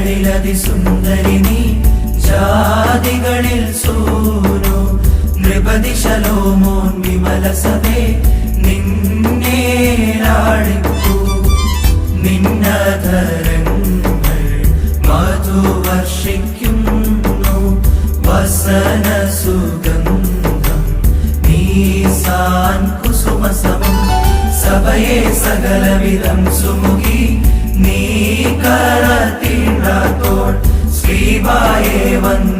സ്ത്രീകളിലതിസുന്ദരി നീ ജാതികളിൽ സൂനു നൃപതി ശലോമോൻ വിമല സഭേ നിന്നെ ലാളിപ്പൂ നിന്നധരങ്ങൾ മധുവർഷിക്കുന്നു വസന സുഗന്ധം നീസാൻ കുസുമസമം സഭയെ സകലവിധം സുമുഖി നീ കരത്തിഴത്തോൾ ശ്രീവായേ വന്നു